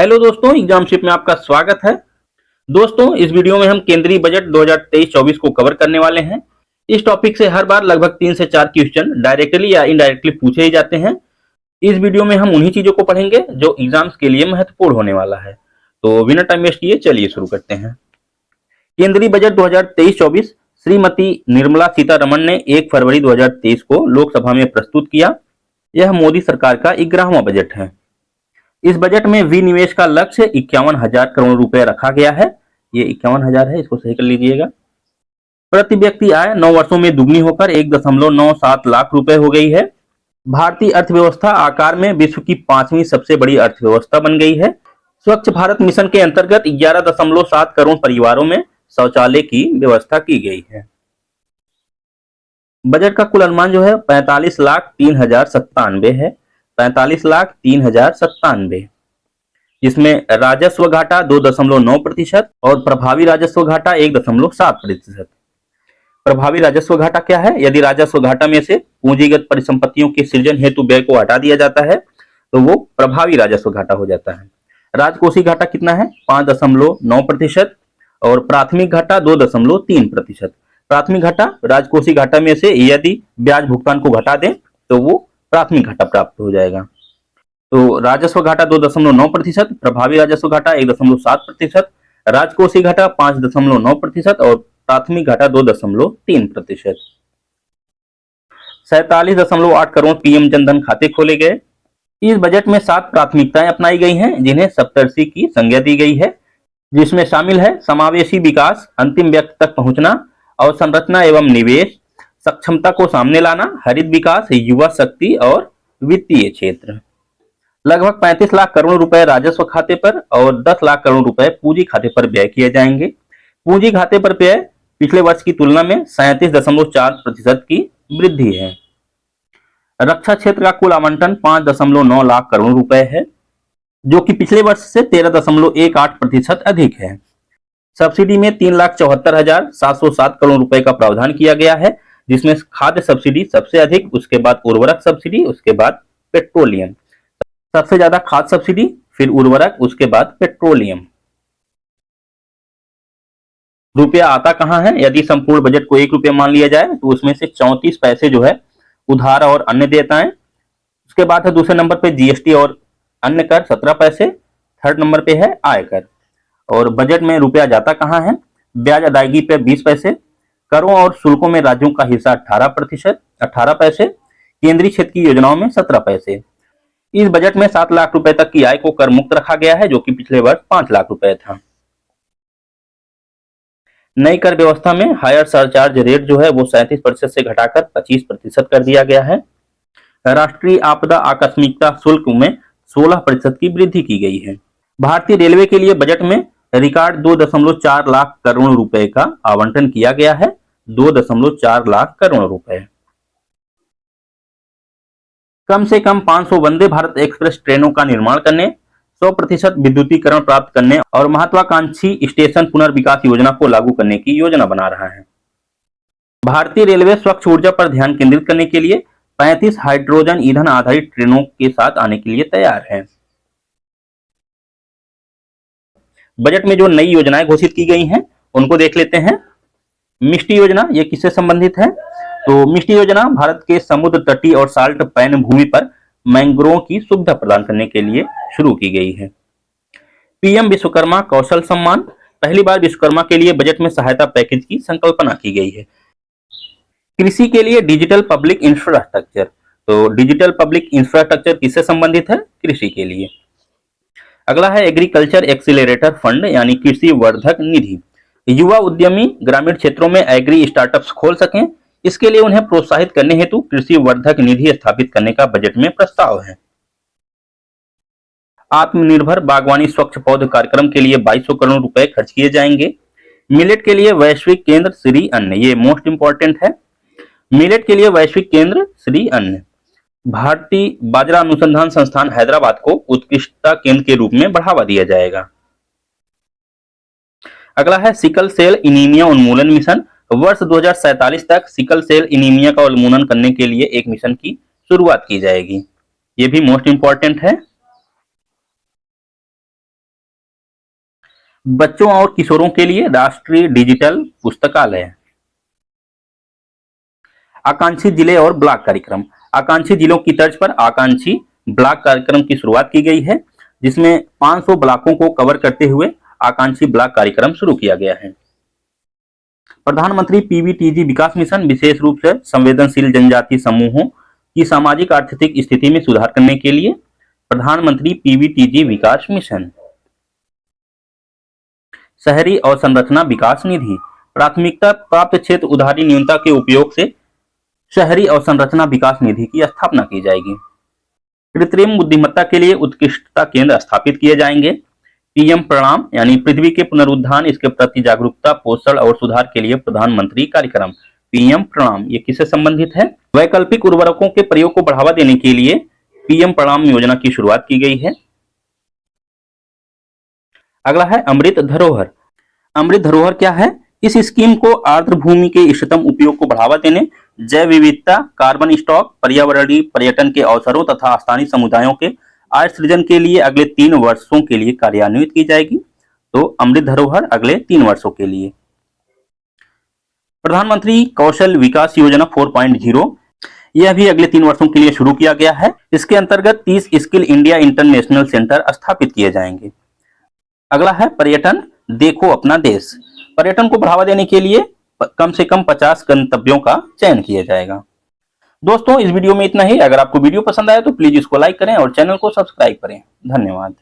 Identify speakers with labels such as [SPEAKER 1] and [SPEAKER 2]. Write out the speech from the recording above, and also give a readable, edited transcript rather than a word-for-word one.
[SPEAKER 1] Hello दोस्तों, एग्जामशिप में आपका स्वागत है। दोस्तों, इस वीडियो में हम केंद्रीय बजट 2023-24 को कवर करने वाले हैं। इस टॉपिक से हर बार लगभग 3 से 4 क्वेश्चन डायरेक्टली या इनडायरेक्टली पूछे ही जाते हैं। इस वीडियो में हम उन्हीं चीजों को पढ़ेंगे जो एग्जाम्स के लिए महत्वपूर्ण होने वाला है। तो बिना टाइम वेस्ट किए चलिए शुरू करते हैं। केंद्रीय बजट 2023-24 श्रीमती निर्मला सीतारमण ने 1 फरवरी 2023 को लोकसभा में प्रस्तुत किया। यह मोदी सरकार का 11वां बजट है। इस बजट में विनिवेश का लक्ष्य 51,000 करोड़ रुपए रखा गया है। ये 51,000 है, इसको सही कर लीजिएगा। प्रति व्यक्ति आय 9 वर्षों में दुगनी होकर 1.97 लाख रुपए हो गई है। भारतीय अर्थव्यवस्था आकार में विश्व की 5वीं सबसे बड़ी अर्थव्यवस्था बन गई है। स्वच्छ भारत मिशन के अंतर्गत 11.7 करोड़ परिवारों में शौचालय की व्यवस्था की गई है। बजट का कुल अनुमान जो है 45,03,097 है। 45,03,097, जिसमें राजस्व घाटा 2.9% और प्रभावी राजस्व घाटा 1.7%। प्रभावी राजस्व घाटा क्या है? यदि राजस्व घाटा में से पूंजीगत परिसंपत्तियों के सृजन हेतु व्यय को हटा दिया जाता है तो वो प्रभावी राजस्व घाटा हो जाता है। राजकोषीय घाटा कितना है? 5.9% और प्राथमिक घाटा 2.3%। प्राथमिक घाटा राजकोषीय घाटा में से यदि ब्याज भुगतान को घटा दें तो वो प्राथमिक घाटा प्राप्त हो जाएगा। तो राजस्व घाटा 2.9%, प्रभावी राजस्व घाटा 1.7%, राजकोषीय घाटा 5.9% और प्राथमिक घाटा 2.3%। 47.8 करोड़ पीएम जनधन खाते खोले गए। इस बजट में 7 प्राथमिकताएं अपनाई गई हैं, जिन्हें सप्तर्षि की संज्ञा दी गई है, जिसमें शामिल है समावेशी विकास, अंतिम व्यक्ति तक पहुंचना, अवसंरचना एवं निवेश, सक्षमता को सामने लाना, हरित विकास, युवा शक्ति और वित्तीय क्षेत्र। लगभग 35 लाख करोड़ रुपए राजस्व खाते पर और 10 लाख करोड़ रुपए पूंजी खाते पर व्यय किए जाएंगे। पूंजी खाते पर व्यय पिछले वर्ष की तुलना में 37.4% की वृद्धि है। रक्षा क्षेत्र का कुल आवंटन 5.9 लाख करोड़ रुपए है, जो कि पिछले वर्ष से 13.18% अधिक है। सब्सिडी में 3,74,707 करोड़ रुपए का प्रावधान किया गया है, जिसमें खाद्य सब्सिडी सबसे अधिक, उसके बाद उर्वरक सब्सिडी, उसके बाद पेट्रोलियम। सबसे ज्यादा खाद्य सब्सिडी, फिर उर्वरक, उसके बाद पेट्रोलियम। रुपया आता कहां है? यदि संपूर्ण बजट को 1 रुपया मान लिया जाए तो उसमें से 34 पैसे जो है उधार और अन्य देयताएं। उसके बाद है दूसरे नंबर पे जीएसटी और अन्य कर 17 पैसे। थर्ड नंबर पे है आयकर। और बजट में रुपया जाता कहां है? ब्याज अदायगी पे 20 पैसे, करों और शुल्कों में राज्यों का हिस्सा 18 पैसे, केंद्रीय क्षेत्र की योजनाओं में 17 पैसे। इस बजट में 7 लाख रुपए तक की आय को कर मुक्त रखा गया है, जो कि पिछले वर्ष 5 लाख रुपए था। नई कर व्यवस्था में हायर सरचार्ज रेट जो है वो 37% से घटाकर 25% कर दिया गया है। राष्ट्रीय आपदा आकस्मिकता शुल्क में 16% की वृद्धि की गई है। भारतीय रेलवे के लिए बजट में रिकॉर्ड 2.4 लाख करोड़ रुपए का आवंटन किया गया है। 2.4 लाख करोड़ रुपए। कम से कम 500 वंदे भारत एक्सप्रेस ट्रेनों का निर्माण करने, 100% विद्युतीकरण प्राप्त करने और महत्वाकांक्षी स्टेशन पुनर्विकास योजना को लागू करने की योजना बना रहा है। भारतीय रेलवे स्वच्छ ऊर्जा पर ध्यान केंद्रित करने के लिए 35 हाइड्रोजन ईंधन आधारित ट्रेनों के साथ आने के लिए तैयार है। बजट में जो नई योजनाएं घोषित की गई हैं उनको देख लेते हैं। मिष्टी योजना, ये किससे संबंधित है? तो मिष्टी योजना भारत के समुद्र तटीय और साल्ट पैन भूमि पर मैंग्रोव की सुविधा प्रदान करने के लिए शुरू की गई है। पीएम विश्वकर्मा कौशल सम्मान, पहली बार विश्वकर्मा के लिए बजट में सहायता पैकेज की संकल्पना की गई है। कृषि के लिए डिजिटल पब्लिक इंफ्रास्ट्रक्चर, तो डिजिटल पब्लिक इंफ्रास्ट्रक्चर किससे संबंधित है? कृषि के लिए। अगला है एग्रीकल्चर एक्सीलरेटर फंड, यानी कृषि वर्धक निधि। युवा उद्यमी ग्रामीण क्षेत्रों में एग्री स्टार्टअप्स खोल सकें, इसके लिए उन्हें प्रोत्साहित करने हेतु कृषि वर्धक निधि स्थापित करने का बजट में प्रस्ताव है। आत्मनिर्भर बागवानी स्वच्छ पौध कार्यक्रम के लिए 2200 करोड़ रुपए खर्च किए जाएंगे। मिलेट के लिए वैश्विक केंद्र श्री अन्न, ये मोस्ट इंपॉर्टेंट है। मिलेट के लिए वैश्विक केंद्र श्री अन्न। भारतीय बाजरा अनुसंधान संस्थान हैदराबाद को उत्कृष्टता केंद्र के रूप में बढ़ावा दिया जाएगा। अगला है सिकल सेल एनीमिया उन्मूलन मिशन। वर्ष 2047 तक सिकल सेल एनीमिया का उन्मूलन करने के लिए एक मिशन की शुरुआत की जाएगी। ये भी मोस्ट इंपॉर्टेंट है। बच्चों और किशोरों के लिए राष्ट्रीय डिजिटल पुस्तकालय। आकांक्षी जिले और ब्लॉक कार्यक्रम। आकांक्षी जिलों की तर्ज पर आकांक्षी ब्लॉक कार्यक्रम की शुरुआत की गई है, जिसमें 500 ब्लॉकों को कवर करते हुए आकांक्षी ब्लॉक कार्यक्रम शुरू किया गया है। प्रधानमंत्री पीवीटीजी विकास मिशन विशेष रूप से संवेदनशील जनजाति समूहों की सामाजिक आर्थिक स्थिति में सुधार करने के लिए प्रधानमंत्री पीवीटीजी विकास मिशन। शहरी अवसंरचना विकास निधि। प्राथमिकता प्राप्त क्षेत्र उधारी न्यूनता के उपयोग से शहरी अवसंरचना विकास निधि की स्थापना की जाएगी। कृत्रिम बुद्धिमत्ता के लिए उत्कृष्टता केंद्र स्थापित किए जाएंगे। पीएम प्रणाम यानी पृथ्वी के पुनरुत्थान, इसके प्रति जागरूकता, पोषण और सुधार के लिए प्रधानमंत्री कार्यक्रम। पीएम प्रणाम ये किससे संबंधित है? वैकल्पिक उर्वरकों के प्रयोग को बढ़ावा देने के लिए पीएम प्रणाम योजना की शुरुआत की गई है। अगला है अमृत धरोहर। अमृत धरोहर क्या है? इस स्कीम को आर्द्र भूमि के इष्टतम उपयोग को बढ़ावा देने, जैव विविधता, कार्बन स्टॉक, पर्यावरणीय पर्यटन के अवसरों तथा स्थानीय समुदायों के आय सृजन के लिए अगले 3 वर्षों के लिए कार्यान्वित की जाएगी। तो अमृत धरोहर अगले 3 वर्षों के लिए। प्रधानमंत्री कौशल विकास योजना 4.0 यह भी अगले 3 वर्षों के लिए शुरू किया गया है। इसके अंतर्गत 30 स्किल इंडिया इंटरनेशनल सेंटर स्थापित किए जाएंगे। अगला है पर्यटन, देखो अपना देश। पर्यटन को बढ़ावा देने के लिए कम से कम 50 गंतव्यों का चयन किया जाएगा। दोस्तों इस वीडियो में इतना ही। अगर आपको वीडियो पसंद आया तो प्लीज इसको लाइक करें और चैनल को सब्सक्राइब करें। धन्यवाद।